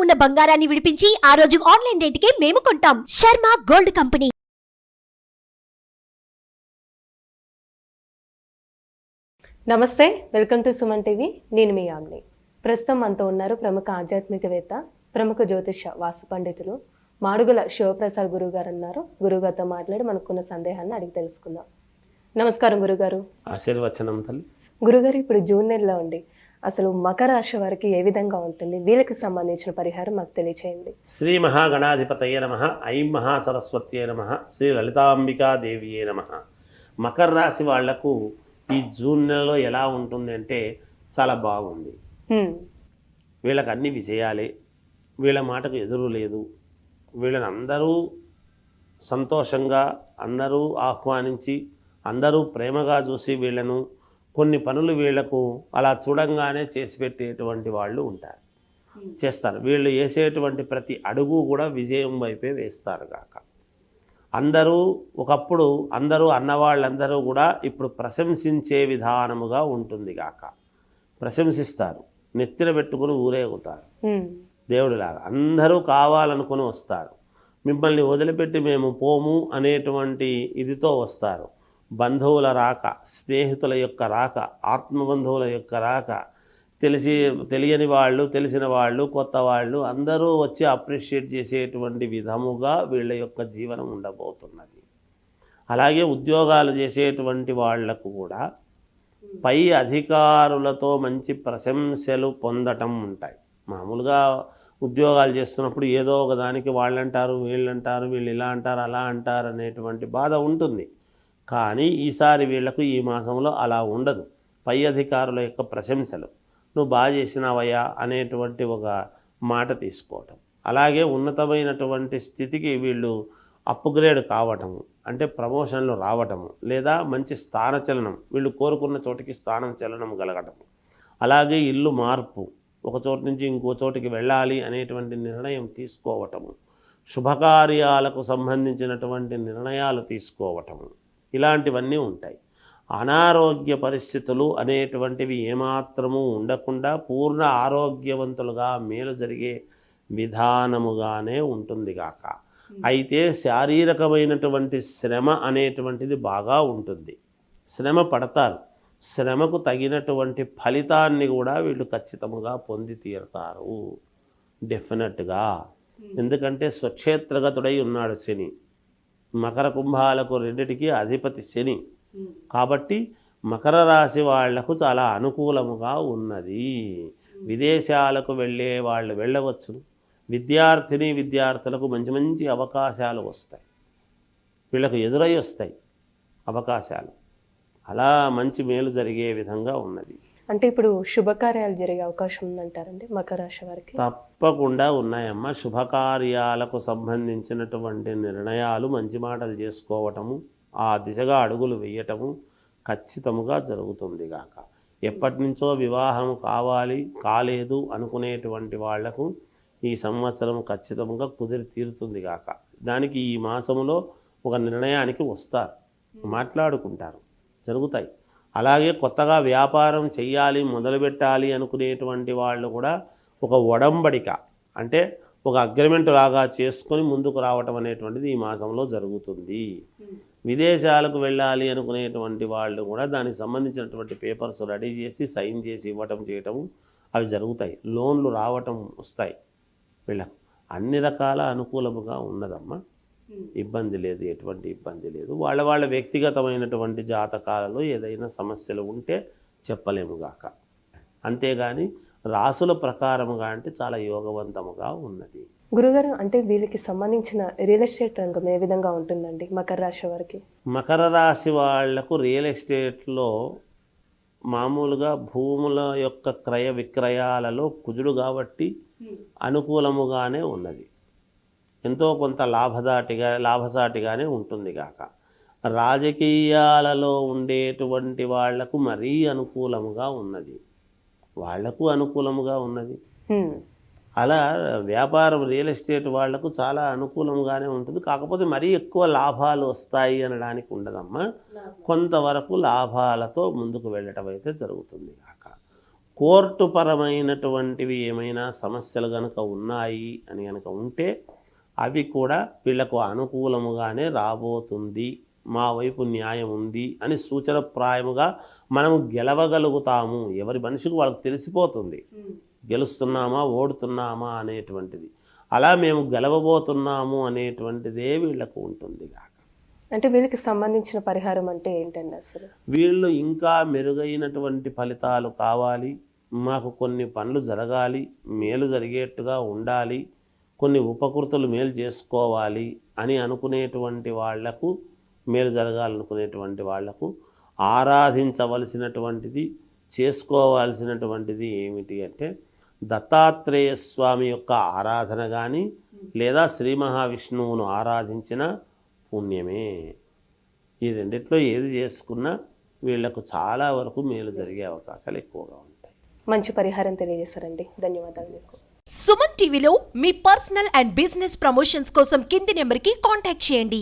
ఉన్న బంగారాన్ని విడిపించి ఆ రోజు ఆన్లైన్ రేటుకే మేము కొంటాం. Sharma gold company. నమస్తే, వెల్కమ్ టు సుమన్ టీవీ. నేను మీ ఆమ్ని. ప్రస్తుతం మనతో ఉన్నారు ప్రముఖ ఆధ్యాత్మికవేత్త, ప్రముఖ జ్యోతిష వాస్తు పండితులు మాడుగుల శివప్రసాద్ గురువు గారు అన్నారు. గురుగారితో మాట్లాడి మనకున్న సందేహాన్ని అడిగి తెలుసుకుందాం. నమస్కారం గురుగారు. ఆశీర్వచనం తల్లి. గురుగారు, ఇప్పుడు జూన్ నెలలో ఉండి అసలు మకర రాశి వారికి ఏ విధంగా ఉంటుంది, వీళ్ళకి సంబంధించిన పరిహారం మాకు తెలియచేయండి. శ్రీ మహాగణాధిపతయే నమః. ఐం మహాసరస్వత్యే నమః. శ్రీ లలితాంబికా దేవియే నమః. మకర రాశి వాళ్లకు ఈ జూన్ నెలలో ఎలా ఉంటుంది అంటే చాలా బాగుంది. వీళ్ళకి అన్ని విజయాలే, వీళ్ళ మాటకు ఎదురు లేదు. వీళ్ళని అందరూ సంతోషంగా అందరూ ఆహ్వానించి అందరూ ప్రేమగా చూసి వీళ్ళను కొన్ని పనులు వీళ్లకు అలా చూడంగానే చేసి పెట్టేటువంటి వాళ్ళు ఉంటారు, చేస్తారు. వీళ్ళు వేసేటువంటి ప్రతి అడుగు కూడా విజయం వైపే వేస్తారు కాక. అందరూ ఒకప్పుడు అందరూ అన్నవాళ్ళందరూ కూడా ఇప్పుడు ప్రశంసించే విధానముగా ఉంటుంది కాక. ప్రశంసిస్తారు, నెత్తిన పెట్టుకుని ఊరేగుతారు దేవుడిలాగా. అందరూ కావాలనుకుని వస్తారు, మిమ్మల్ని వదిలిపెట్టి మేము పోము అనేటువంటి ఇదితో వస్తారు. బంధువుల రాక, స్నేహితుల యొక్క రాక, ఆత్మబంధువుల యొక్క రాక, తెలియని వాళ్ళు, తెలిసిన వాళ్ళు, కొత్త వాళ్ళు అందరూ వచ్చి అప్రిషియేట్ చేసేటువంటి విధముగా వీళ్ళ యొక్క జీవనం ఉండబోతున్నది. అలాగే ఉద్యోగాలు చేసేటువంటి వాళ్లకు కూడా పై అధికారులతో మంచి ప్రశంసలు పొందటం ఉంటాయి. మామూలుగా ఉద్యోగాలు చేస్తున్నప్పుడు ఏదో ఒక దానికి వాళ్ళంటారు, వీళ్ళంటారు, వీళ్ళు ఇలా అంటారు, అలా అంటారు అనేటువంటి బాధ ఉంటుంది. కానీ ఈసారి వీళ్లకు ఈ మాసంలో అలా ఉండదు. పై అధికారుల యొక్క ప్రశంసలు, నువ్వు బాగా చేసినావయ్యా అనేటువంటి ఒక మాట తీసుకోవటం. అలాగే ఉన్నతమైనటువంటి స్థితికి వీళ్ళు అప్గ్రేడ్ కావటము, అంటే ప్రమోషన్లు రావటము, లేదా మంచి స్థానచలనం, వీళ్ళు కోరుకున్న చోటికి స్థానం చలనం కలగటము. అలాగే ఇల్లు మార్పు, ఒక చోటు నుంచి ఇంకో చోటికి వెళ్ళాలి అనేటువంటి నిర్ణయం తీసుకోవటము, శుభకార్యాలకు సంబంధించినటువంటి నిర్ణయాలు తీసుకోవటము, ఇలాంటివన్నీ ఉంటాయి. అనారోగ్య పరిస్థితులు అనేటువంటివి ఏమాత్రము ఉండకుండా పూర్ణ ఆరోగ్యవంతులుగా మేలు జరిగే విధానముగానే ఉంటుంది కాక. అయితే శారీరకమైనటువంటి శ్రమ అనేటువంటిది బాగా ఉంటుంది. శ్రమ పడతారు, శ్రమకు తగినటువంటి ఫలితాన్ని కూడా వీళ్ళు ఖచ్చితంగా పొంది తీరుతారు డెఫినెట్గా. ఎందుకంటే స్వక్షేత్రగతుడై ఉన్నాడు శని. మకర కుంభాలకు రెండిటికి అధిపతి శని కాబట్టి మకర రాశి వాళ్లకు చాలా అనుకూలముగా ఉన్నది. విదేశాలకు వెళ్ళే వాళ్ళు వెళ్ళవచ్చు. విద్యార్థులకు మంచి మంచి అవకాశాలు వస్తాయి, వీళ్ళకు ఎదురై వస్తాయి అవకాశాలు. అలా మంచి మేలు జరిగే విధంగా ఉన్నది. అంటే ఇప్పుడు శుభకార్యాలు జరిగే అవకాశం ఉందంటారండి మకర రాశి వారికి? తప్పకుండా ఉన్నాయమ్మా. శుభకార్యాలకు సంబంధించినటువంటి నిర్ణయాలు, మంచి మాటలు చేసుకోవటము, ఆ దిశగా అడుగులు వేయటము ఖచ్చితముగా జరుగుతుంది గాక. ఎప్పటి నుంచో వివాహం కావాలి, కాలేదు అనుకునేటువంటి వాళ్లకు ఈ సంవత్సరం ఖచ్చితంగా కుదిరి తీరుతుంది గాక. దానికి ఈ మాసంలో ఒక నిర్ణయానికి వస్తారు, మాట్లాడుకుంటారు, జరుగుతాయి. అలాగే కొత్తగా వ్యాపారం చెయ్యాలి, మొదలుపెట్టాలి అనుకునేటువంటి వాళ్ళు కూడా ఒక ఒడంబడిక, అంటే ఒక అగ్రిమెంట్ లాగా చేసుకొని ముందుకు రావటం అనేటువంటిది ఈ మాసంలో జరుగుతుంది. విదేశాలకు వెళ్ళాలి అనుకునేటువంటి వాళ్ళు కూడా దానికి సంబంధించినటువంటి పేపర్స్ రెడీ చేసి సైన్ చేసి ఇవ్వటం చేయటము అవి జరుగుతాయి. లోన్లు రావటం వస్తాయి. వీళ్ళకు అన్ని రకాల అనుకూలముగా ఉన్నదమ్మా, ఇబ్బంది లేదు, ఎటువంటి ఇబ్బంది లేదు. వాళ్ళ వ్యక్తిగతమైనటువంటి జాతకాలలో ఏదైనా సమస్యలు ఉంటే చెప్పలేముగాక. అంతేగాని రాసుల ప్రకారముగా అంటే చాలా యోగవంతముగా ఉన్నది. గురుగారు, అంటే వీళ్ళకి సంబంధించిన రియల్ ఎస్టేట్ రంగం ఏ విధంగా ఉంటుందండి మకర రాశి వారికి? మకర రాశి వాళ్లకు రియల్ ఎస్టేట్లో మామూలుగా భూముల యొక్క క్రయ విక్రయాలలో కుజుడు కాబట్టి అనుకూలముగానే ఉన్నది. ఎంతో కొంత లాభసాటిగానే ఉంటుంది కాక. రాజకీయాలలో ఉండేటువంటి వాళ్లకు మరీ అనుకూలముగా ఉన్నది, వాళ్లకు అనుకూలముగా ఉన్నది. అలా వ్యాపారం రియల్ ఎస్టేట్ వాళ్లకు చాలా అనుకూలంగానే ఉంటుంది. కాకపోతే మరీ ఎక్కువ లాభాలు వస్తాయి అనడానికి ఉండదమ్మా. కొంతవరకు లాభాలతో ముందుకు వెళ్ళటం అయితే జరుగుతుంది కాక. కోర్టు పరమైనటువంటివి ఏమైనా సమస్యలు కనుక ఉన్నాయి అని కనుక ఉంటే అవి కూడా వీళ్లకు అనుకూలముగానే రాబోతుంది, మా వైపు న్యాయం ఉంది అని సూచనప్రాయముగా మనము గెలవగలుగుతాము. ఎవరి మనిషికి వాళ్ళకి తెలిసిపోతుంది గెలుస్తున్నామా ఓడుతున్నామా అనేటువంటిది. అలా మేము గెలవబోతున్నాము అనేటువంటిదే వీళ్లకు ఉంటుంది. అంటే వీళ్ళకి సంబంధించిన పరిహారం అంటే ఏంటండి అసలు? వీళ్ళు ఇంకా మెరుగైనటువంటి ఫలితాలు కావాలి, మాకు కొన్ని పనులు జరగాలి, మేలు జరిగేట్టుగా ఉండాలి, కొన్ని ఉపకృతులు మేలు చేసుకోవాలి అని అనుకునేటువంటి వాళ్లకు, మేలు జరగాలనుకునేటువంటి వాళ్లకు ఆరాధించవలసినటువంటిది, చేసుకోవాల్సినటువంటిది ఏమిటి అంటే దత్తాత్రేయ స్వామి యొక్క ఆరాధన కానీ లేదా శ్రీ మహావిష్ణువును ఆరాధించిన పుణ్యమే. ఈ రెండిట్లో ఏది చేసుకున్నా వీళ్లకు చాలా వరకు మేలు జరిగే అవకాశాలు ఎక్కువగా ఉంటాయి. మంచి పరిహారం తెలియజేశారండి, ధన్యవాదాలు మీకు. సుమన్ టీవీలో మీ పర్సనల్ అండ్ బిజినెస్ ప్రమోషన్స్ కోసం కింది నెంబర్కి కాంటాక్ట్ చేయండి.